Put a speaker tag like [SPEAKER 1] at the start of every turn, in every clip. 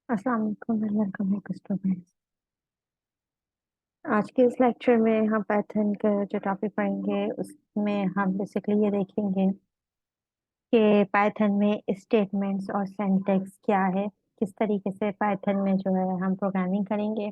[SPEAKER 1] अस्सलाम वालेकुम and welcome back students. आज के इस लेक्चर में हम पाइथन का जो टॉपिक पढ़ेंगे उसमें हम बेसिकली ये देखेंगे कि पाइथन में स्टेटमेंट्स और सिंटैक्स क्या है, किस तरीके से पाइथन में जो है हम प्रोग्रामिंग करेंगे।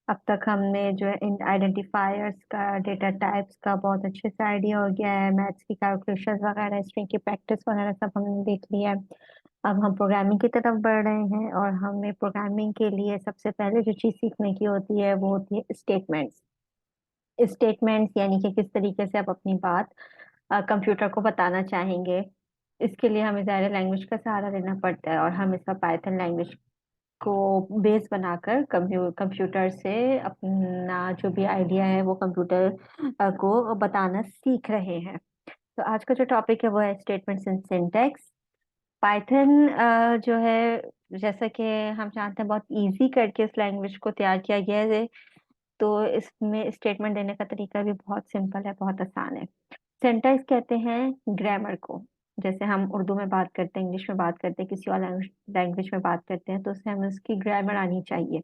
[SPEAKER 1] अब तक हमने जो है इन आइडेंटिफायर्स का, डेटा टाइप्स का बहुत अच्छे से आइडिया हो गया है। मैथ्स की कैलकुलेशंस वगैरह, स्ट्रिंग की प्रैक्टिस वगैरह सब हमने देख लिया है। अब हम प्रोग्रामिंग की तरफ बढ़ रहे हैं और हमें प्रोग्रामिंग के लिए सबसे पहले जो चीज़ सीखने की होती है वो होती है स्टेटमेंट्स। स्टेटमेंट्स यानी कि किस तरीके से आप अपनी बात कंप्यूटर को बताना चाहेंगे। इसके लिए हमें ज़ाहिर लैंग्वेज का सहारा लेना पड़ता है और हम इसका पाइथन लैंग्वेज को बेस बनाकर कंप्यूटर से अपना जो भी आइडिया है वो कंप्यूटर को बताना सीख रहे हैं। तो आज का जो टॉपिक है वो है स्टेटमेंट्स एंड सिंटैक्स। पाइथन जो है, जैसा कि हम जानते हैं, बहुत इजी करके इस लैंग्वेज को तैयार किया गया है। तो इसमें स्टेटमेंट देने का तरीका भी बहुत सिंपल है, बहुत आसान है। सिंटैक्स कहते हैं ग्रामर को। जैसे हम उर्दू में बात करते हैं, इंग्लिश में बात करते हैं, किसी और लैंग्वेज में बात करते हैं, तो उससे हमें उसकी ग्रामर आनी चाहिए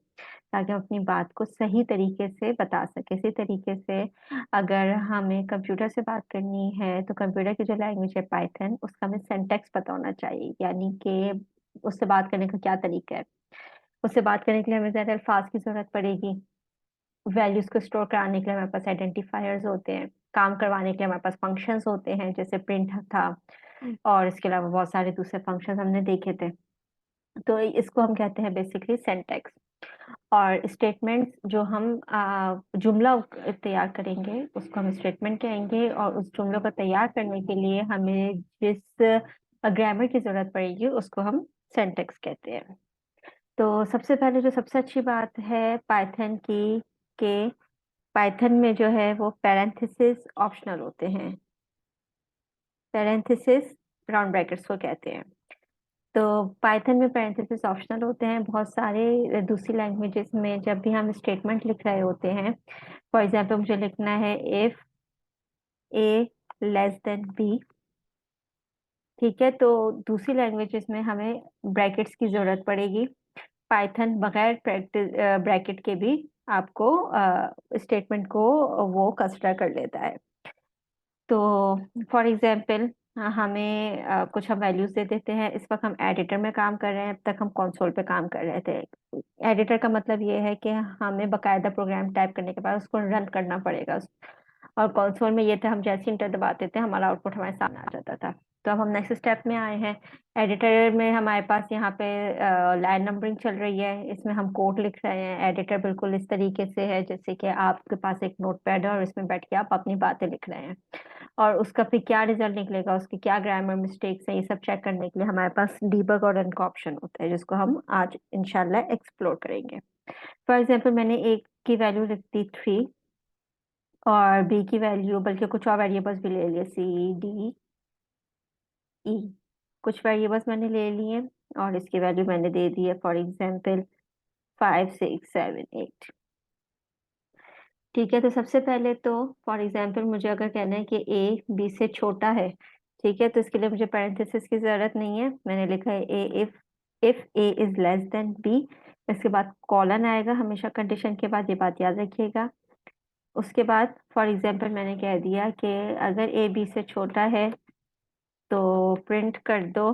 [SPEAKER 1] ताकि हम अपनी बात को सही तरीके से बता सके। इसी तरीके से अगर हमें कंप्यूटर से बात करनी है तो कंप्यूटर की जो लैंग्वेज है पाइथन, उसका हमें सिंटैक्स पता होना चाहिए, यानी कि उससे बात करने का क्या तरीका है। उससे बात करने के लिए हमें ज्यादा अल्फाज की जरूरत पड़ेगी। वैल्यूज को स्टोर कराने के लिए हमारे पास आइडेंटिफायर्स होते हैं। काम करवाने के लिए हमारे पास फंक्शंस होते हैं, जैसे प्रिंट था। और इसके अलावा बहुत सारे दूसरे फंक्शंस हमने देखे थे। तो इसको हम कहते हैं बेसिकली सिंटैक्स। और स्टेटमेंट्स जो हम जुमला तैयार करेंगे उसको हम स्टेटमेंट कहेंगे, और उस जुमले को तैयार करने के लिए हमें जिस ग्रामर की जरूरत पड़ेगी उसको हम सिंटैक्स कहते हैं। तो सबसे पहले जो सबसे अच्छी बात है पाइथन की, कि पाइथन में जो है वो पैरेंथेसिस ऑप्शनल होते हैं। पैरेंथेसिस राउंड ब्रैकेट्स को कहते हैं। तो पाइथन में पैरेंथेसिस ऑप्शनल होते हैं। बहुत सारे दूसरी लैंग्वेजेस में जब भी हम स्टेटमेंट लिख रहे होते हैं, फॉर एग्जाम्पल मुझे लिखना है if a less than b, ठीक है, तो दूसरी लैंग्वेजेस में हमें ब्रैकेट्स की जरूरत पड़ेगी। पाइथन बगैर ब्रैकेट के भी आपको स्टेटमेंट को वो कंसिडर कर लेता है। तो फॉर एग्जाम्पल हमें कुछ हम वैल्यूज दे देते हैं। इस वक्त हम एडिटर में काम कर रहे हैं, अब तक हम कंसोल पे काम कर रहे थे। एडिटर का मतलब ये है कि हमें बकायदा प्रोग्राम टाइप करने के बाद उसको रन करना पड़ेगा। और कंसोल में ये था, हम जैसे इंटर दबाते थे हमारा आउटपुट हमारे सामने आ जाता था। तो अब हम नेक्स्ट स्टेप में आए हैं। एडिटर में हमारे पास यहाँ पे लाइन नंबरिंग चल रही है, इसमें हम कोड लिख रहे हैं। एडिटर बिल्कुल इस तरीके से है जैसे कि आपके पास एक नोटपैड है और इसमें बैठ के आप अपनी बातें लिख रहे हैं। और उसका फिर क्या रिजल्ट निकलेगा, उसके क्या ग्रामर मिस्टेक्स हैं, ये सब चेक करने के लिए हमारे पास डीबग और रन का ऑप्शन होता है, जिसको हम आज इंशाल्लाह एक्सप्लोर करेंगे। फॉर एग्जाम्पल मैंने ए की वैल्यू लिख दी 3, और बी की वैल्यू, बल्कि कुछ और वेरिएबल्स भी ले लिए, सी डी ई, कुछ वेरिएबल्स मैंने ले लिए। और इसकी वैल्यू मैंने दे दी है फॉर एग्जाम्पल 5 6 7 8। ठीक है, तो सबसे पहले तो फॉर एग्जाम्पल मुझे अगर कहना है कि ए बी से छोटा है, ठीक है, तो इसके लिए मुझे पैरेंथेसिस की जरूरत नहीं है। मैंने लिखा है A if A is less than B. इसके बाद कॉलन आएगा हमेशा कंडीशन के बाद, ये बात याद रखिएगा। उसके बाद फॉर एग्जाम्पल मैंने कह दिया कि अगर ए बी से छोटा है तो प्रिंट कर दो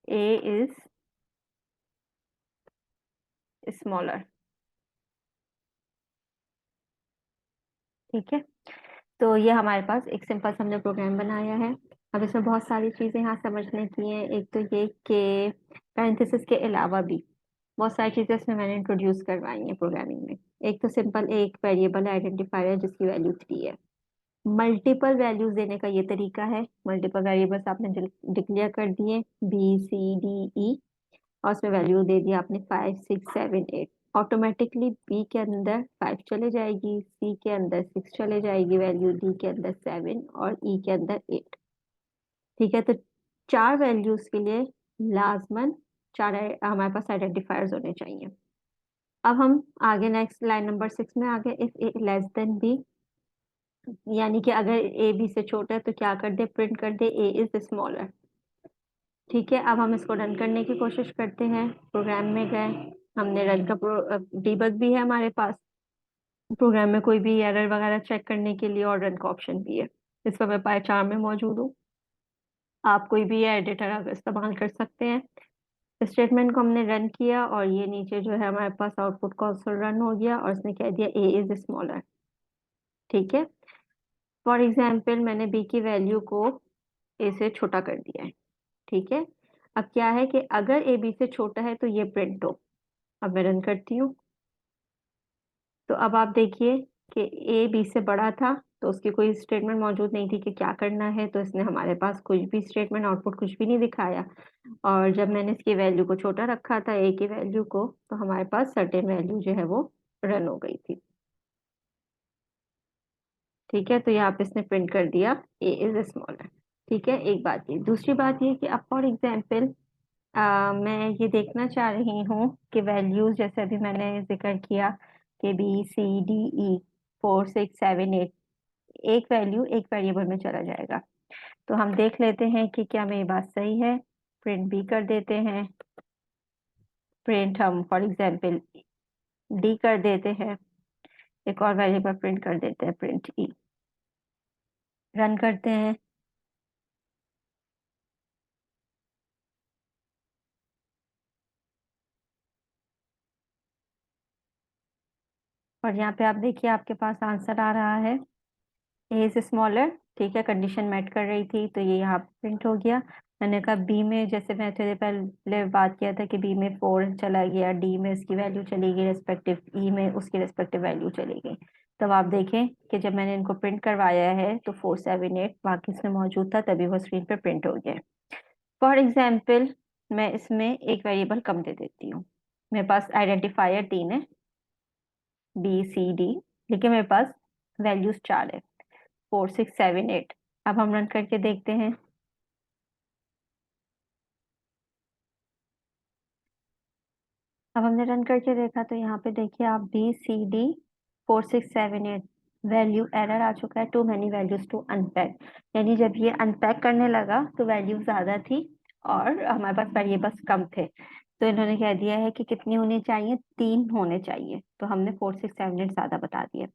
[SPEAKER 1] ए इज स्मॉलर। ठीक है, तो ये हमारे पास एक सिंपल सा हमने प्रोग्राम बनाया है। अब इसमें बहुत सारी चीजें यहाँ समझने की हैं। एक तो ये कि पैरेंथेसिस के अलावा भी बहुत सारी चीजें इसमें मैंने इंट्रोड्यूस करवाई हैं प्रोग्रामिंग में। एक तो सिंपल एक वेरिएबल आइडेंटिफायर है जिसकी वैल्यू 3 है। मल्टीपल वैल्यूज देने का ये तरीका है। मल्टीपल वेरिएबल्स आपने डिक्लेयर कर दिए, बी सी डी ई, और उसमें वैल्यू दे दिया आपने 5 6 7 8। ऑटोमेटिकली बी के अंदर 5 चले जाएगी, सी के अंदर 6 चले जाएगी वैल्यू, डी के अंदर 7 और ई के अंदर 8। ठीक है, तो 4 वैल्यूज के लिए लाजमन 4 हमारे पास आइडेंटिफायर्स होने चाहिए। अब हम आगे नेक्स्ट लाइन नंबर 6 में आ गए। If a less than b, यानी कि अगर ए बी से छोटा है तो क्या कर दे, प्रिंट कर दे ए इज स्मॉलर। ठीक है, अब हम इसको रन करने की कोशिश करते हैं। प्रोग्राम में गए, हमने रन का डीबग भी है हमारे पास प्रोग्राम में, कोई भी एरर वगैरह चेक करने के लिए, और रन का ऑप्शन भी है। इस पर मैं पायचार में मौजूद हूँ, आप कोई भी एडिटर अगर इस्तेमाल कर सकते हैं। स्टेटमेंट को हमने रन किया और ये नीचे जो है हमारे पास आउटपुट कंसोल रन हो गया और इसने कह दिया ए इज स्मॉलर। ठीक है, फॉर एग्जाम्पल मैंने बी की वैल्यू को ए से छोटा कर दिया है। ठीक है, अब क्या है कि अगर ए बी से छोटा है तो ये प्रिंट हो। अब मैं रन करती हूँ, तो अब आप देखिए कि ए बी से बड़ा था, तो उसकी कोई स्टेटमेंट मौजूद नहीं थी कि क्या करना है, तो इसने हमारे पास कुछ भी स्टेटमेंट आउटपुट कुछ भी नहीं दिखाया। और जब मैंने इसकी वैल्यू को छोटा रखा था ए की वैल्यू को, तो हमारे पास सर्टेन वैल्यू जो है वो रन हो गई थी। ठीक है, तो यहाँ पे इसने प्रिंट कर दिया ए इज स्मॉलर। ठीक है, एक बात ये, दूसरी बात ये कि अब फॉर एग्जाम्पल मैं ये देखना चाह रही हूँ कि वैल्यूज, जैसे अभी मैंने जिक्र किया कि बी सी डी ई 4 6 7 8, एक वैल्यू एक वेरिएबल में चला जाएगा। तो हम देख लेते हैं कि क्या मेरी बात सही है। प्रिंट बी कर देते हैं, प्रिंट हम फॉर एग्जाम्पल डी कर देते हैं, एक और वेरिएबल प्रिंट कर देते हैं, प्रिंट ई। रन करते हैं, और यहाँ पे आप देखिए आपके पास आंसर आ रहा है ए इज स्मॉलर। ठीक है, कंडीशन मेट कर रही थी तो ये यहाँ प्रिंट हो गया। मैंने कहा बी में, जैसे मैं थोड़ी देर पहले बात किया था कि बी में 4 चला गया, डी में इसकी वैल्यू चली गई रेस्पेक्टिव, ई में उसकी रेस्पेक्टिव वैल्यू चली गई। तब आप देखें कि जब मैंने इनको प्रिंट करवाया है तो 4 7 8 बाकी इसमें मौजूद था, तभी वो स्क्रीन पे प्रिंट हो गया। फॉर एग्जाम्पल मैं इसमें एक वेरिएबल कम दे देती हूँ। मेरे पास आइडेंटिफायर 3 है, बी सी डी, लेकिन मेरे पास वैल्यूज 4 है, 4 6 7 8। अब हम रन करके देखते हैं। अब हमने रन करके देखा तो यहाँ पे देखिए आप, B C D 4 6 7 8 value error आ चुका है, too many values to unpack. यानी जब ये अनपैक करने लगा तो वैल्यू ज्यादा थी और हमारे पास वेरिएबल्स कम थे, तो इन्होंने कह दिया है कि कितनी होनी चाहिए, 3 होने चाहिए, तो हमने 4 6 7 8 ज्यादा बता दिया।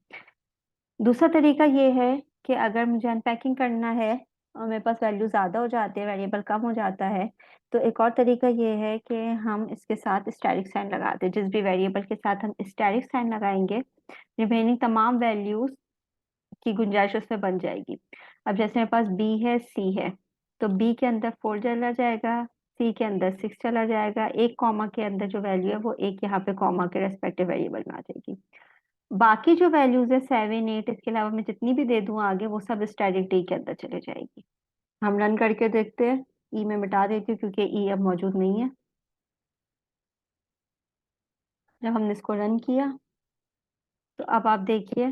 [SPEAKER 1] दूसरा तरीका ये है कि अगर मुझे अनपैकिंग करना है और मेरे पास वैल्यू ज़्यादा हो जाती है, वेरिएबल कम हो जाता है, तो एक और तरीका ये है कि हम इसके साथ स्टैटिक साइन लगाते हैं। जिस भी वेरिएबल के साथ हम स्टैटिक साइन लगाएंगे, रिमेनिंग तमाम वैल्यूज की गुंजाइश उसमें बन जाएगी। अब जैसे मेरे पास बी है, सी है, तो बी के अंदर 4 चला जाएगा, सी के अंदर 6 चला जाएगा, एक कॉमा के अंदर जो वैल्यू है वो एक यहाँ पे कॉमा के रेस्पेक्टिव वेरिएबल में आ जाएगी। बाकी जो वैल्यूज है 7 8, इसके अलावा मैं जितनी भी दे दूं आगे, वो सब स्टैटिक डी के अंदर चले जाएगी। हम रन करके देखते हैं, ई में मिटा देती हूँ क्योंकि ई अब मौजूद नहीं है। जब हमने इसको रन किया तो अब आप देखिए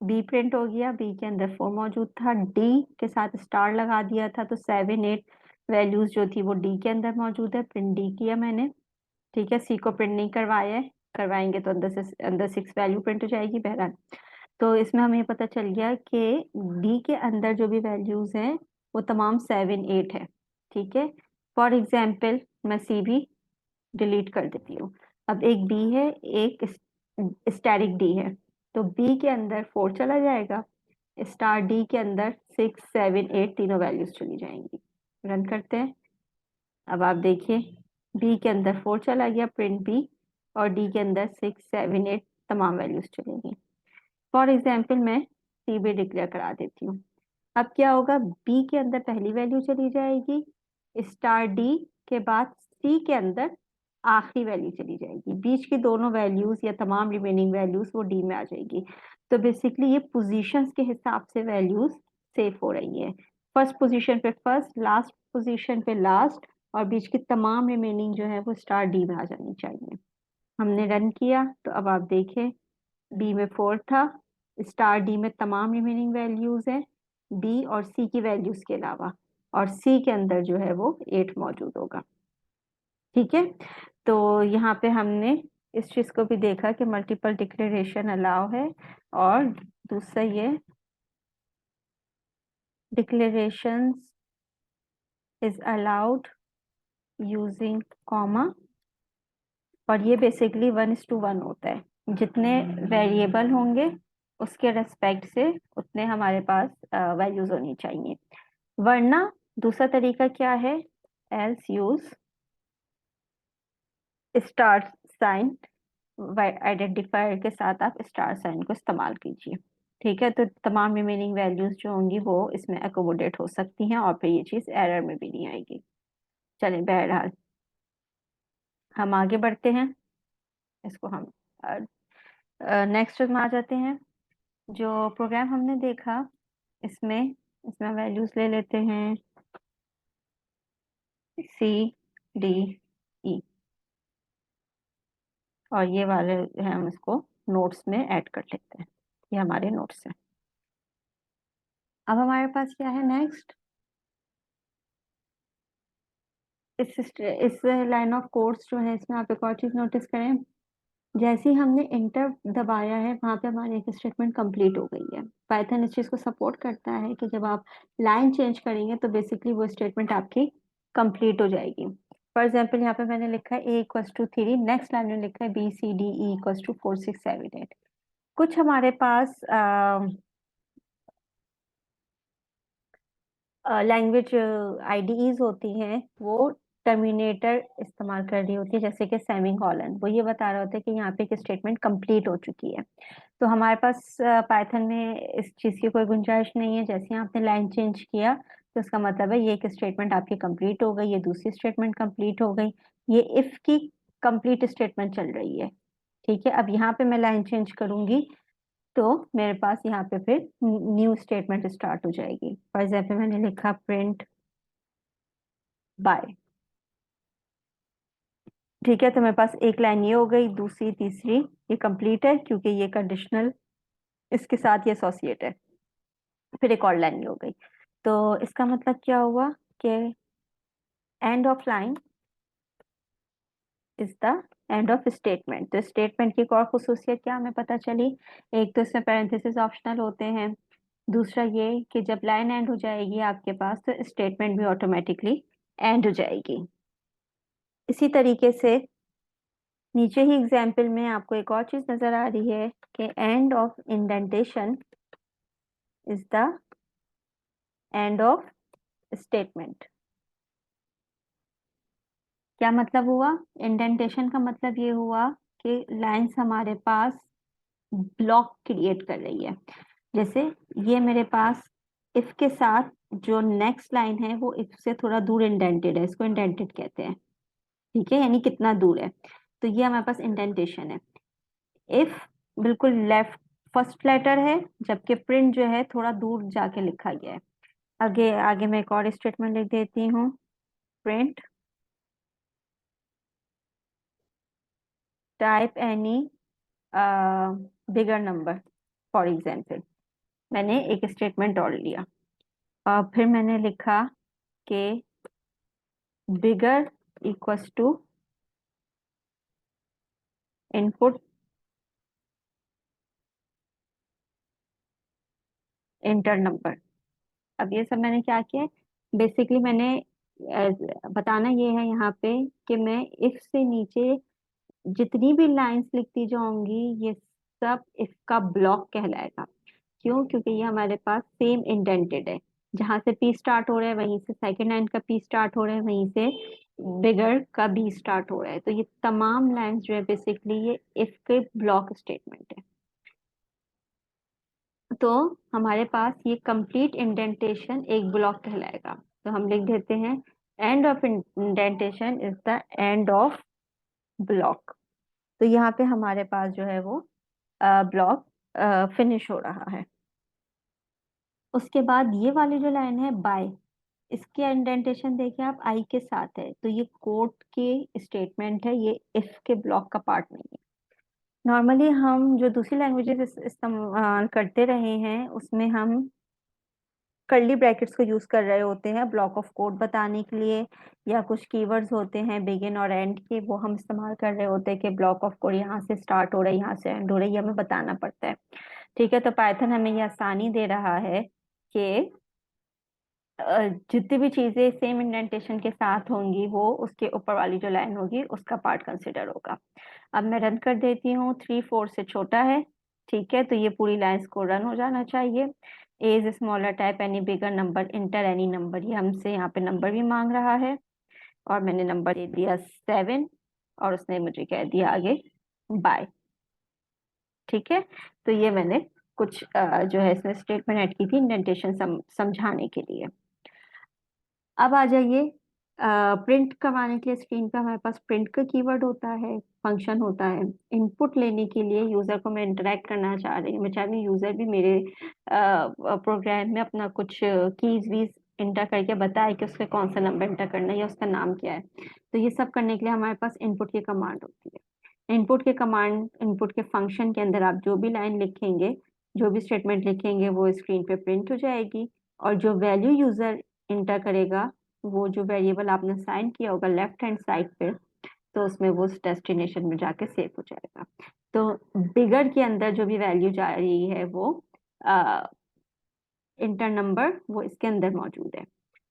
[SPEAKER 1] बी प्रिंट हो गया, बी के अंदर 4 मौजूद था, डी के साथ स्टार लगा दिया था, तो 7 8 वैल्यूज जो थी वो डी के अंदर मौजूद है, प्रिंट डी किया मैंने। ठीक है, सी को प्रिंट नहीं करवाया है, करवाएंगे तो अंदर 6 वैल्यू प्रिंट हो जाएगी। बहरहाल, तो इसमें हमें पता चल गया कि डी के अंदर जो भी वैल्यूज हैं वो तमाम 7 8 है। ठीक है, फॉर एग्जाम्पल मैं सी भी डिलीट कर देती हूँ। अब एक बी है, एक स्टैटिक डी है, तो बी के अंदर 4 चला जाएगा, स्टार डी के अंदर 6 7 8 तीनों वैल्यूज चली जाएंगी। रन करते हैं, अब आप देखिए बी के अंदर 4 चला गया, प्रिंट बी, और डी के अंदर 6 7 8 तमाम वैल्यूज चलेंगी। फॉर एग्जाम्पल मैं सी भी डिक्लेयर करा देती हूँ। अब क्या होगा, बी के अंदर पहली वैल्यू चली जाएगी, स्टार डी के बाद सी के अंदर आखिरी वैल्यू चली जाएगी, बीच की दोनों वैल्यूज या तमाम रिमेनिंग वैल्यूज वो डी में आ जाएगी। तो बेसिकली ये पोजीशंस के हिसाब से वैल्यूज सेव हो रही है, फर्स्ट पोजीशन पे फर्स्ट, लास्ट पोजीशन पे लास्ट, और बीच की तमाम रिमेनिंग जो है वो स्टार डी में आ जानी चाहिए। हमने रन किया तो अब आप देखें, बी में 4 था, स्टार डी में तमाम रिमेनिंग वैल्यूज हैं बी और सी की वैल्यूज के अलावा, और सी के अंदर जो है वो 8 मौजूद होगा। ठीक है, तो यहाँ पे हमने इस चीज को भी देखा कि मल्टीपल डिक्लेरेशन अलाउ है, और दूसरा ये declarations is allowed using comma, और ये बेसिकली 1:1 होता है। जितने वेरिएबल होंगे उसके रेस्पेक्ट से उतने हमारे पास वैल्यूज होनी चाहिए। वरना दूसरा तरीका क्या है, else use star sign, identifier के साथ आप स्टार साइन को इस्तेमाल कीजिए। ठीक है, तो तमाम रिमेनिंग वैल्यूज जो होंगी वो इसमें अकोमोडेट हो सकती हैं और फिर ये चीज एरर में भी नहीं आएगी। चलें, बहरहाल हम आगे बढ़ते हैं। इसको हम नेक्स्ट में आ जाते हैं। जो प्रोग्राम हमने देखा इसमें इसमें वैल्यूज ले लेते हैं सी डी ई, और ये वाले हैं हम इसको नोट्स में ऐड कर लेते हैं। ये हमारे नोट्स हैं। अब हमारे पास क्या है नेक्स्ट, इस लाइन ऑफ कोड्स जो है इसमें आप एक और चीज नोटिस करें, जैसे ही हमने इंटर दबाया है वहां पे हमारी एक स्टेटमेंट कंप्लीट हो गई है। पाइथन इस चीज को सपोर्ट करता है कि जब आप लाइन चेंज करेंगे तो बेसिकली वो स्टेटमेंट आपकी कंप्लीट हो जाएगी। फॉर एग्जाम्पल यहाँ पे मैंने लिखा है a=3, नेक्स्ट लाइन में लिखा है BCDE=4 6 7 8। कुछ हमारे पास लैंग्वेज आईडीईज होती हैं, वो टर्मिनेटर इस्तेमाल कर रही होती है, जैसे कि सेमी कॉलन। वो ये बता रहा होता है कि यहाँ पे एक स्टेटमेंट कंप्लीट हो चुकी है। तो हमारे पास पाइथन में इस चीज़ की कोई गुंजाइश नहीं है। जैसे ही आपने लाइन चेंज किया तो उसका मतलब है ये एक स्टेटमेंट आपकी कंप्लीट हो गई, ये दूसरी स्टेटमेंट कंप्लीट हो गई, ये इफ की कंप्लीट स्टेटमेंट चल रही है। ठीक है, अब यहाँ पे मैं लाइन चेंज करूंगी तो मेरे पास यहाँ पे फिर न्यू स्टेटमेंट स्टार्ट हो जाएगी। फॉर एग्जाम्पल मैंने लिखा प्रिंट बाय। ठीक है, तो मेरे पास एक लाइन ये हो गई, दूसरी तीसरी ये कंप्लीट है क्योंकि ये कंडीशनल इसके साथ ये एसोसिएट है। फिर एक और लाइन ये हो गई। तो इसका मतलब क्या हुआ कि end of line is the end of statement. तो स्टेटमेंट की एक और खुसूसियत क्या हमें पता चली, एक तो इसमें पैरेंथेसिस ऑप्शनल होते हैं, दूसरा ये कि जब लाइन एंड हो जाएगी आपके पास तो स्टेटमेंट भी ऑटोमेटिकली एंड हो जाएगी। इसी तरीके से नीचे ही एग्जाम्पल में आपको एक और चीज नजर आ रही है कि end of indentation is the end of statement. क्या मतलब हुआ, इंडेंटेशन का मतलब ये हुआ कि लाइंस हमारे पास ब्लॉक क्रिएट कर रही है। जैसे ये मेरे पास इफ के साथ जो नेक्स्ट लाइन है वो इफ से थोड़ा दूर इंडेंटेड है, इसको इंडेंटेड कहते हैं। ठीक है, यानी कितना दूर है, तो ये हमारे पास इंडेंटेशन है। इफ बिल्कुल लेफ्ट फर्स्ट लेटर है, जबकि प्रिंट जो है थोड़ा दूर जाके लिखा गया है। आगे आगे मैं एक और स्टेटमेंट लिख देती हूँ, print type any bigger number. For example मैंने एक स्टेटमेंट और लिया और फिर मैंने लिखा कि bigger equals to input enter number. अब ये सब मैंने क्या किया, बेसिकली मैंने बताना ये है यहाँ पे कि मैं इफ से नीचे जितनी भी लाइंस लिखती जाऊंगी ये सब इफ का ब्लॉक कहलाएगा। क्यों, क्योंकि ये हमारे पास सेम इंडेंटेड है, जहां से पी स्टार्ट हो रहा है वहीं से सेकेंड लाइन का पी स्टार्ट हो रहा है, वहीं से बिगर का बी स्टार्ट हो रहा है। तो ये तमाम लाइंस जो है बेसिकली ये इफ के ब्लॉक स्टेटमेंट है। तो हमारे पास ये कंप्लीट इंडेंटेशन एक ब्लॉक कहलाएगा। तो हम लिख देते हैं end of indentation is the end of block. तो यहाँ पे हमारे पास जो है वो ब्लॉक फिनिश हो रहा है। उसके बाद ये वाली जो लाइन है बाय, इसके इंडेंटेशन देखिए आप आई के साथ है, तो ये कोड की स्टेटमेंट है, ये इफ के ब्लॉक का पार्ट नहीं है। नॉर्मली हम जो दूसरी लैंग्वेजेस इस्तेमाल करते रहे हैं उसमें हम कर्ली ब्रैकेट्स को यूज कर रहे होते हैं ब्लॉक ऑफ कोड बताने के लिए, या कुछ कीवर्ड्स होते हैं बिगिन और एंड के, वो हम इस्तेमाल कर रहे होते हैं कि ब्लॉक ऑफ कोड यहाँ से स्टार्ट हो रहा है यहाँ से एंड हो रहा है, ये हमें बताना पड़ता है। ठीक है, तो पाइथन हमें ये आसानी दे रहा है कि जितनी भी चीजें सेम इंडेंटेशन के साथ होंगी वो उसके ऊपर वाली जो लाइन होगी उसका पार्ट कंसिडर होगा। अब मैं रन कर देती हूँ, 3 4 से छोटा है। ठीक है, तो ये पूरी लाइंस को रन हो जाना चाहिए। As smaller type any bigger number enter any number, ये हमसे यहाँ पे नंबर भी मांग रहा है और मैंने नंबर दे दिया 7 और उसने मुझे कह दिया आगे बाय। ठीक है, तो ये मैंने कुछ जो है इसमें स्टेटमेंट ऐड की थी इंडेंटेशन समझाने के लिए। अब आ जाइए, प्रिंट करवाने के लिए स्क्रीन पे हमारे पास प्रिंट का कीवर्ड होता है, फंक्शन होता है। इनपुट लेने के लिए यूजर को मैं इंटरेक्ट करना चाह रही हूँ, मैं चाह रही हूँ यूजर भी मेरे प्रोग्राम में अपना कुछ कीज वीज इंटर करके बताए कि उसके कौन सा नंबर इंटर करना है या उसका नाम क्या है। तो ये सब करने के लिए हमारे पास इनपुट की कमांड होती है। इनपुट के फंक्शन के अंदर आप जो भी लाइन लिखेंगे, जो भी स्टेटमेंट लिखेंगे वो स्क्रीन पे प्रिंट हो जाएगी। और जो वैल्यू यूजर इंटर करेगा, वो जो वेरिएबल आपने साइन किया होगा लेफ्ट हैंड साइड पे, तो उसमें वो डेस्टिनेशन में जाके सेव हो जाएगा। तो बिगर के अंदर जो भी वैल्यू जा रही है वो इंटर नंबर वो इसके अंदर मौजूद है।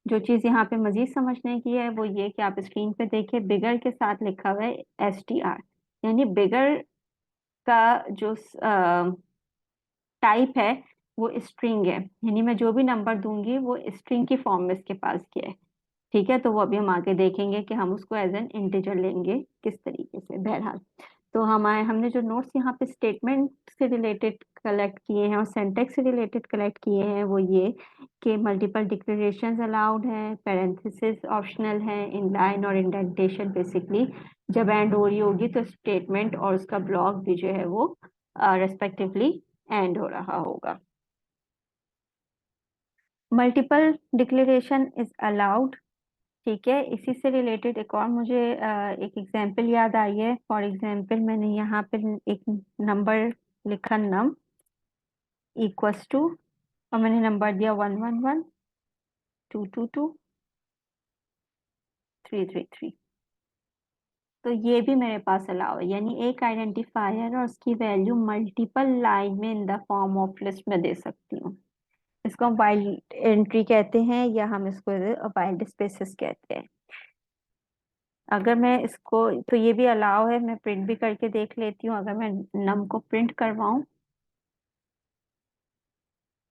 [SPEAKER 1] जो चीज यहाँ पे मजीद समझने की है वो ये कि आप स्क्रीन पे देखिए बिगर के साथ लिखा हुआ है STR, यानी बिगर का जो टाइप है वो स्ट्रिंग है, यानी मैं जो भी नंबर दूंगी वो स्ट्रिंग की फॉर्म में इसके पास किया है। ठीक है, तो वो अभी हम आगे देखेंगे कि हम उसको एज एन इंटीजर लेंगे किस तरीके से। बहरहाल, तो हमने जो नोट्स यहाँ पे स्टेटमेंट से रिलेटेड कलेक्ट किए हैं और सिंटैक्स से रिलेटेड कलेक्ट किए हैं वो ये कि मल्टीपल डिक्लेरेशंस अलाउड है, पैरेंथेसिस ऑप्शनल है, इनलाइन और इंडेंटेशन बेसिकली जब एंड हो रही होगी तो स्टेटमेंट और उसका ब्लॉक भी जो है वो रेस्पेक्टिवली एंड हो रहा होगा। Multiple declaration is allowed. ठीक है, इसी से रिलेटेड एक और मुझे एक एग्जांपल याद आई है। फॉर एग्जांपल मैंने यहाँ पे एक नंबर लिखा नम इक्वल्स टू, और मैंने नंबर दिया 1 1 1 2 2 2 3 3 3। तो ये भी मेरे पास अलाउ है, यानी एक आइडेंटिफायर और उसकी वैल्यू मल्टीपल लाइन में in the form of list में दे सकती हूँ। इसको हम वाइल्ड एंट्री कहते हैं या हम इसको वाइल्ड स्पेसेस कहते हैं। अगर मैं इसको, तो ये भी अलाउ है, मैं प्रिंट भी करके देख लेती हूँ। अगर मैं नम को प्रिंट करवाऊं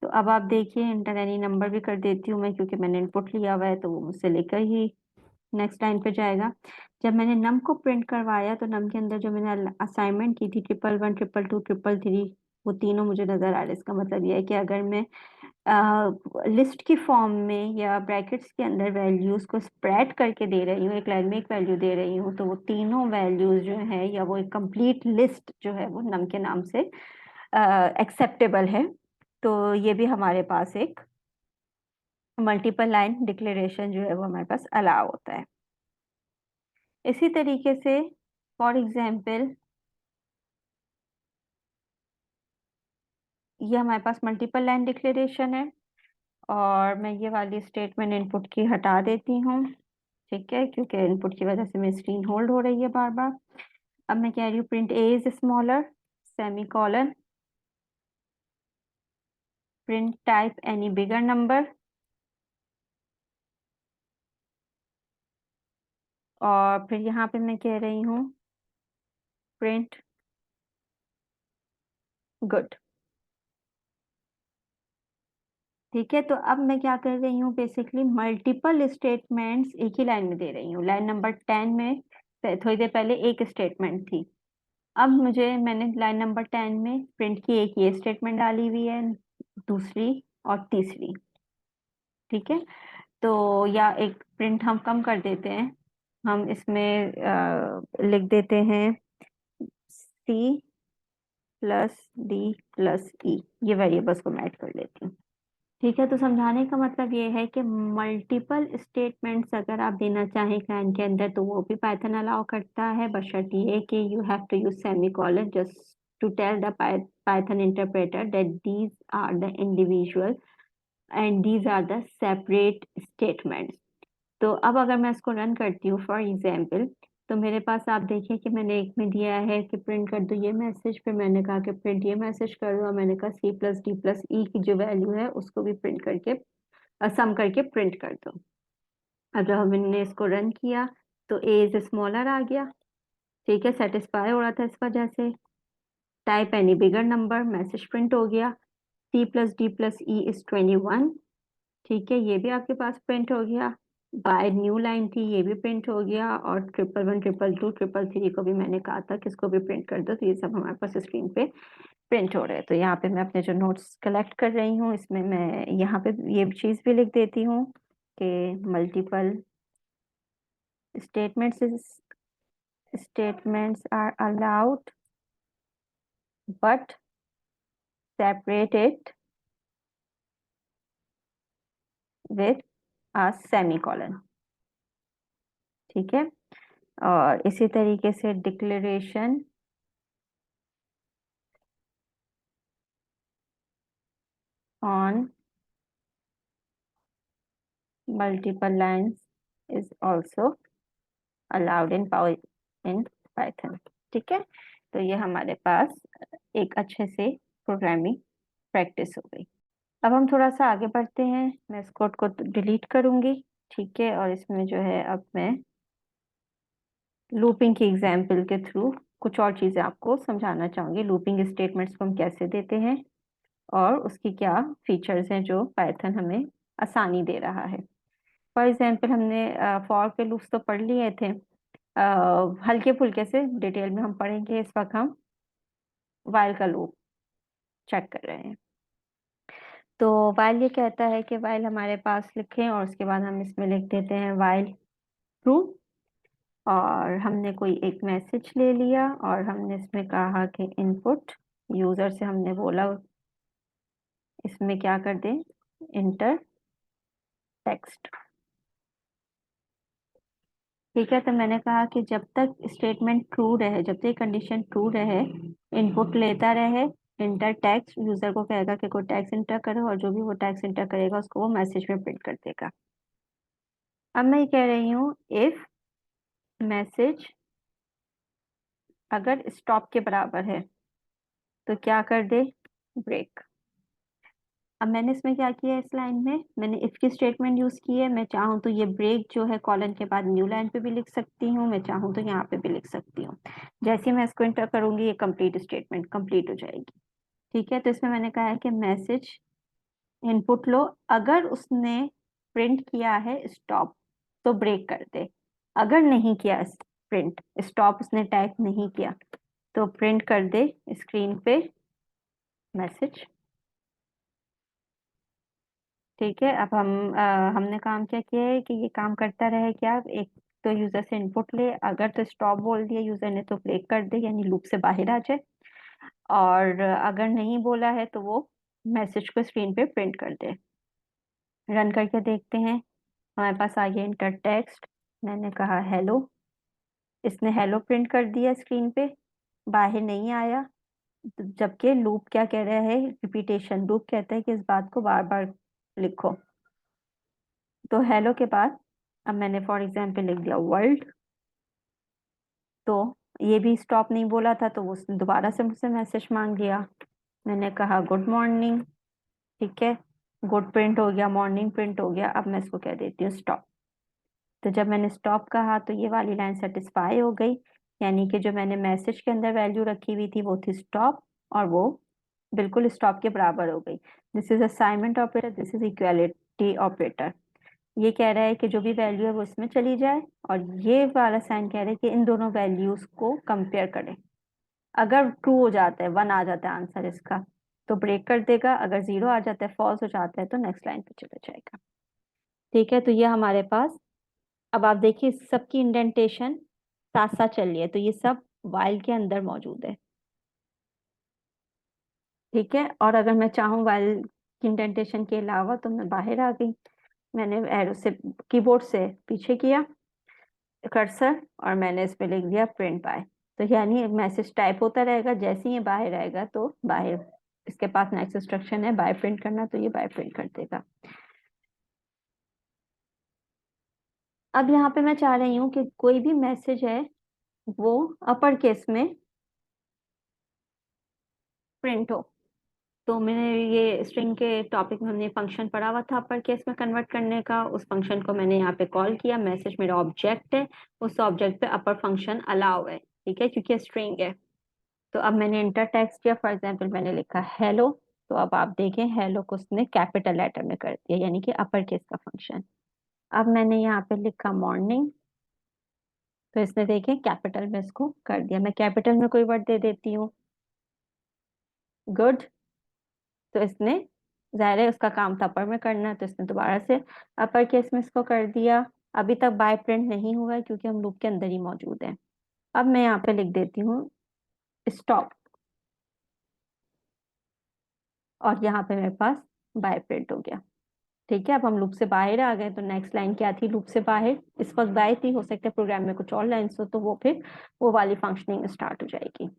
[SPEAKER 1] तो अब आप देखिए इंटर एनी नंबर भी कर देती हूँ मैं, क्योंकि मैंने इनपुट लिया हुआ है तो वो मुझसे लेकर ही नेक्स्ट लाइन पे जाएगा। जब मैंने नम को प्रिंट करवाया तो नम के अंदर जो मैंने असाइनमेंट की थी 1 1 1 2 2 3 3, वो तीनों मुझे नजर आ रहे हैं। इसका मतलब यह है कि अगर मैं लिस्ट की फॉर्म में या ब्रैकेट्स के अंदर वैल्यूज को स्प्रेड करके दे रही हूँ, एक लाइन में एक वैल्यू दे रही हूँ, तो वो तीनों वैल्यूज जो है या वो एक कंप्लीट लिस्ट जो है वो नम के नाम से एक्सेप्टेबल है। तो ये भी हमारे पास एक मल्टीपल लाइन डिक्लेरेशन जो है वो हमारे पास अलाउ होता है। इसी तरीके से फॉर एग्जाम्पल ये हमारे पास मल्टीपल लाइन डिक्लेरेशन है और मैं ये वाली स्टेटमेंट इनपुट की हटा देती हूँ। ठीक है, क्योंकि इनपुट की वजह से मेरी स्क्रीन होल्ड हो रही है बार बार। अब मैं कह रही हूँ print A is smaller semi colon, print type any bigger number, और फिर यहाँ पे मैं कह रही हूँ प्रिंट गुड। ठीक है, तो अब मैं क्या कर रही हूँ, बेसिकली मल्टीपल स्टेटमेंट्स एक ही लाइन में दे रही हूँ। लाइन नंबर 10 में थोड़ी देर पहले एक स्टेटमेंट थी, अब मैंने लाइन नंबर 10 में प्रिंट की एक ये स्टेटमेंट डाली हुई है, दूसरी और तीसरी। ठीक है, तो या एक प्रिंट हम कम कर देते हैं, हम इसमें लिख देते हैं C+D+E, ये वेरिएबल्स को मैं ऐड कर लेती हूँ। ठीक है, तो समझाने का मतलब ये है कि मल्टीपल स्टेटमेंट्स अगर आप देना चाहें लाइन के अंदर तो वो भी पाइथन अलाउ करता है, बशर्ते ये कि you have to use semi colon just to tell the Python interpreter that these are the individual and these are the separate statements. तो अब अगर मैं इसको रन करती हूँ फॉर एग्जाम्पल, तो मेरे पास आप देखिए कि मैंने एक में दिया है कि प्रिंट कर दो ये मैसेज, फिर मैंने कहा कि प्रिंट ये मैसेज कर दो, और मैंने कहा C+D+E की जो वैल्यू है उसको भी प्रिंट करके सम करके प्रिंट कर दो। अब जब हमने इसको रन किया तो ए इज स्मॉलर आ गया, ठीक है, सेटिस्फाई हो रहा था इस वजह से। Type any bigger number, message print हो गया। C+D+E = 21, ठीक है, ये भी आपके पास प्रिंट हो गया। बाय न्यू लाइन थी, ये भी प्रिंट हो गया। और 111, 222, 333 को भी मैंने कहा था कि इसको भी प्रिंट कर दो, तो ये सब हमारे पास स्क्रीन पे प्रिंट हो रहे हैं। तो यहाँ पे मैं अपने जो नोट्स कलेक्ट कर रही हूँ इसमें मैं यहाँ पे ये चीज़ भी लिख देती हूँ कि multiple statements are allowed but separated with a semicolon, ठीक है। और इसी तरीके से declaration on multiple lines is also allowed in Python, ठीक है। तो ये हमारे पास एक अच्छे से प्रोग्रामिंग प्रैक्टिस हो गई। अब हम थोड़ा सा आगे बढ़ते हैं, मैं इस कोड को डिलीट करूंगी, ठीक है, और इसमें जो है अब मैं लूपिंग की एग्जाम्पल के थ्रू कुछ और चीजें आपको समझाना चाहूंगी। लूपिंग स्टेटमेंट्स को हम कैसे देते हैं और उसकी क्या फीचर्स हैं जो पाइथन हमें आसानी दे रहा है। फॉर एग्जाम्पल हमने फॉर के लूप्स तो पढ़ लिए थे, हल्के फुल्के से डिटेल में हम पढ़ेंगे। इस वक्त हम वाइल का लूप चेक कर रहे हैं। तो वाइल ये कहता है कि वाइल हमारे पास लिखें और उसके बाद हम इसमें लिख देते हैं वाइल ट्रू। और हमने कोई एक मैसेज ले लिया और हमने इसमें कहा कि इनपुट यूजर से हमने बोला इसमें क्या कर दें, इंटर टेक्स्ट, ठीक है। तो मैंने कहा कि जब तक स्टेटमेंट ट्रू रहे, जब तक कंडीशन ट्रू रहे, इनपुट लेता रहे इंटर टेक्स्ट, यूजर को कहेगा कि कोई टेक्स्ट इंटर करो और जो भी वो टेक्स्ट इंटर करेगा उसको वो मैसेज में प्रिंट कर देगा। अब मैं ये कह रही हूँ इफ मैसेज अगर स्टॉप के बराबर है तो क्या कर दे, ब्रेक। अब मैंने इसमें क्या किया, इस लाइन में मैंने इफ की स्टेटमेंट यूज की है। मैं चाहूँ तो ये ब्रेक जो है कॉलन के बाद न्यू लाइन पे भी लिख सकती हूँ, मैं चाहूँ तो यहाँ पे भी लिख सकती हूँ। जैसे ही मैं इसको इंटर करूंगी ये कंप्लीट स्टेटमेंट कंप्लीट हो जाएगी, ठीक है। तो इसमें मैंने कहा है कि मैसेज इनपुट लो, अगर उसने प्रिंट किया है स्टॉप तो ब्रेक कर दे, अगर नहीं किया प्रिंट स्टॉप उसने टाइप नहीं किया तो प्रिंट कर दे स्क्रीन पे मैसेज, ठीक है। अब हमने काम क्या किया है कि ये काम करता रहे क्या, एक तो यूजर से इनपुट ले, अगर तो स्टॉप बोल दिया यूजर ने तो ब्रेक कर दे यानी लूप से बाहर आ जाए, और अगर नहीं बोला है तो वो मैसेज को स्क्रीन पे प्रिंट कर दे। रन करके देखते हैं, हमारे पास आ गया इंटर टेक्स्ट, मैंने कहा हेलो, इसने हेलो प्रिंट कर दिया स्क्रीन पे, बाहर नहीं आया। जबकि लूप क्या कह रहा है, रिपीटेशन लूप कहता है कि इस बात को बार बार लिखो। तो हेलो के बाद अब मैंने फॉर एग्जाम्पल लिख दिया वर्ल्ड, तो ये भी स्टॉप नहीं बोला था तो उसने दोबारा से मुझसे मैसेज मांग लिया। मैंने कहा गुड मॉर्निंग, ठीक है, गुड प्रिंट हो गया, मॉर्निंग प्रिंट हो गया। अब मैं इसको कह देती हूँ स्टॉप। तो जब मैंने स्टॉप कहा तो ये वाली लाइन सेटिस्फाई हो गई, यानी कि जो मैंने मैसेज के अंदर वैल्यू रखी हुई थी वो थी स्टॉप, और वो बिल्कुल स्टॉप के बराबर हो गई। This is assignment operator, this is equality operator. ये कह रहा है कि जो भी वैल्यू है वो इसमें चली जाए, और ये वाला साइन कह रहा है कि इन दोनों वैल्यूज को कंपेयर करें। अगर ट्रू हो जाता है, 1 आ जाता है आंसर इसका, तो ब्रेक कर देगा, अगर 0 आ जाता है, फॉल्स हो जाता है, तो नेक्स्ट लाइन पे चला जाएगा, ठीक है। तो ये हमारे पास, अब आप देखिए सबकी इंडेंटेशन साथ साथ चल रही है, तो ये सब वाइल के अंदर मौजूद है, ठीक है। और अगर मैं चाहूँ वाइल की इंडेंटेशन के अलावा तो मैं बाहर आ गई, मैंने एरो से कीबोर्ड से पीछे किया कर्सर और मैंने इस पे लिख दिया प्रिंट बाय। तो यानी मैसेज टाइप होता रहेगा, जैसे ही ये बाहर आएगा तो बाहर इसके पास नेक्स्ट इंस्ट्रक्शन है बाय प्रिंट करना, तो ये बाय प्रिंट कर देगा। अब यहाँ पे मैं चाह रही हूँ कि कोई भी मैसेज है वो अपर केस में प्रिंट हो, तो मैंने ये स्ट्रिंग के टॉपिक में हमने फंक्शन पढ़ा हुआ था अपर केस में कन्वर्ट करने का। उस फंक्शन को मैंने यहाँ पे कॉल किया, मैसेज मेरा ऑब्जेक्ट है, उस ऑब्जेक्ट पे अपर फंक्शन अलाउ है, ठीक है, क्योंकि स्ट्रिंग है। तो अब मैंने इंटर टेक्स्ट किया, फॉर एग्जाम्पल मैंने लिखा हेलो, तो अब आप देखें हेलो को उसने कैपिटल लेटर में कर दिया, यानी कि अपर केस का फंक्शन। अब मैंने यहाँ पे लिखा मॉर्निंग, तो इसने देखें कैपिटल में इसको कर दिया। मैं कैपिटल में कोई वर्ड दे देती हूँ, गुड, तो इसने जाहिर है उसका काम था अपर में करना, तो इसने दोबारा से अपर केस में इसको कर दिया। अभी तक बाय प्रिंट नहीं हुआ है क्योंकि हम लूप के अंदर ही मौजूद है। अब मैं यहाँ पे लिख देती हूँ स्टॉप, और यहाँ पे मेरे पास बाय प्रिंट हो गया। ठीक है, अब हम लूप से बाहर आ गए। तो नेक्स्ट लाइन क्या थी लूप से बाहर, इस वक्त बाय थी, हो सकता है प्रोग्राम में कुछ और लाइन्स हो, तो वो फिर वो वाली फंक्शनिंग स्टार्ट हो जाएगी।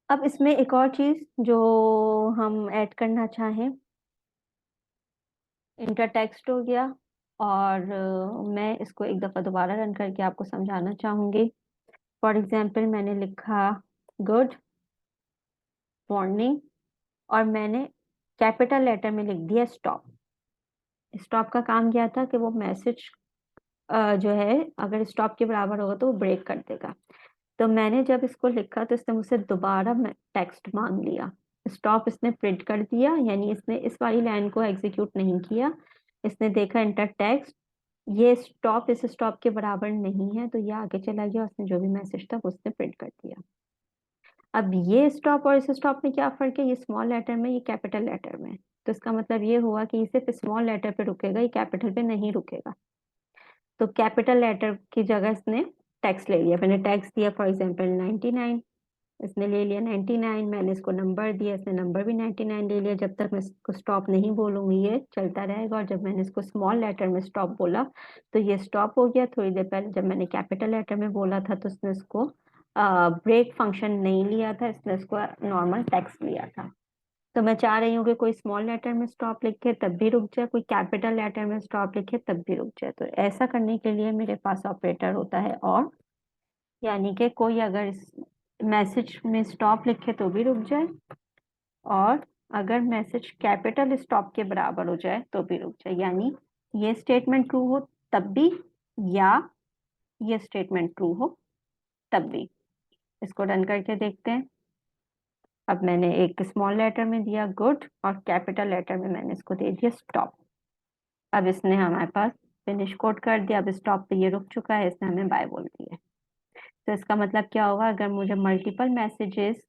[SPEAKER 1] अब इसमें एक और चीज जो हम ऐड करना चाहें, इंटर टेक्स्ट हो गया, और मैं इसको एक दफा दोबारा रन करके आपको समझाना चाहूंगी। फॉर एग्जाम्पल मैंने लिखा गुड मॉर्निंग, और मैंने कैपिटल लेटर में लिख दिया स्टॉप। स्टॉप का काम क्या था कि वो मैसेज जो है अगर स्टॉप के बराबर होगा तो वो ब्रेक कर देगा। तो मैंने जब इसको लिखा तो इसने मुझसे दोबारा टेक्स्ट मांग लिया। स्टॉप इसने प्रिंट कर दिया, यानी इसने इस वाली लाइन को एग्जीक्यूट नहीं किया। इसने देखा इंटर टेक्स्ट, ये स्टॉप इस स्टॉप के बराबर नहीं है, तो ये आगे चला गया, उसने जो भी मैसेज था वो उसने प्रिंट कर दिया। अब ये स्टॉप और इस स्टॉप में क्या फर्क है, ये स्मॉल लेटर में, ये कैपिटल लेटर में। तो इसका मतलब ये हुआ कि ये सिर्फ स्मॉल लेटर पे रुकेगा, ये कैपिटल पे नहीं रुकेगा। तो कैपिटल लेटर की जगह इसने टेक्स्ट ले लिया। मैंने टेक्स्ट दिया फॉर एग्जाम्पल 99, इसने ले लिया 99। मैंने इसको नंबर दिया, इसने नंबर भी 99 ले लिया। जब तक मैं इसको स्टॉप नहीं बोलूंगी ये चलता रहेगा, और जब मैंने इसको स्मॉल लेटर में स्टॉप बोला तो ये स्टॉप हो गया। थोड़ी देर पहले जब मैंने कैपिटल लेटर में बोला था तो इसने इसको ब्रेक फंक्शन नहीं लिया था, इसने इसको नॉर्मल टेक्स्ट लिया था। तो मैं चाह रही हूँ कि कोई स्मॉल लेटर में स्टॉप लिखे तब भी रुक जाए, कोई कैपिटल लेटर में स्टॉप लिखे तब भी रुक जाए। तो ऐसा करने के लिए मेरे पास ऑपरेटर होता है और, यानी कि कोई अगर इस मैसेज में स्टॉप लिखे तो भी रुक जाए, और अगर मैसेज कैपिटल स्टॉप के बराबर हो जाए तो भी रुक जाए। यानी ये स्टेटमेंट ट्रू हो तब भी, या ये स्टेटमेंट ट्रू हो तब भी। इसको रन करके देखते हैं। अब मैंने एक स्मॉल लेटर में दिया गुड, और कैपिटल लेटर में मैंने इसको दे दिया स्टॉप। अब इसने हमारे पास फिनिश कोड कर दिया। अब स्टॉप पे ये रुक चुका है, इसने हमें बाय बोल दिया। तो इसका मतलब क्या होगा, अगर मुझे मल्टीपल मैसेजेस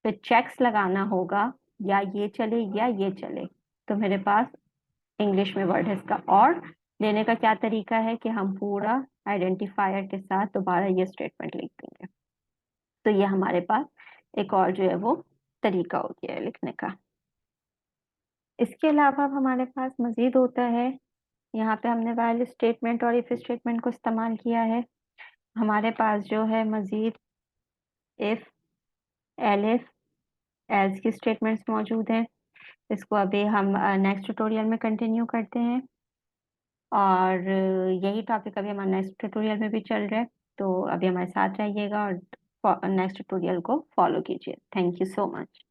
[SPEAKER 1] पे चेक्स लगाना होगा, या ये चले या ये चले, तो मेरे पास इंग्लिश में वर्ड है इसका और लेने का क्या तरीका है कि हम पूरा आइडेंटिफायर के साथ दोबारा ये स्टेटमेंट लिख देंगे। तो ये हमारे पास एक और जो है वो तरीका हो गया है लिखने का। इसके अलावा अब हमारे पास मजीद होता है, यहाँ पे हमने वाइल स्टेटमेंट और इफ स्टेटमेंट को इस्तेमाल किया है। हमारे पास जो है मजीद इफ, एलिफ, एल्स की स्टेटमेंट्स मौजूद हैं। इसको अभी हम नेक्स्ट ट्यूटोरियल में कंटिन्यू करते हैं, और यही टॉपिक अभी हमारे नेक्स्ट ट्यूटोरियल में भी चल रहा है। तो अभी हमारे साथ रहिएगा और नेक्स्ट ट्यूटोरियल को फॉलो कीजिए। Thank you so much.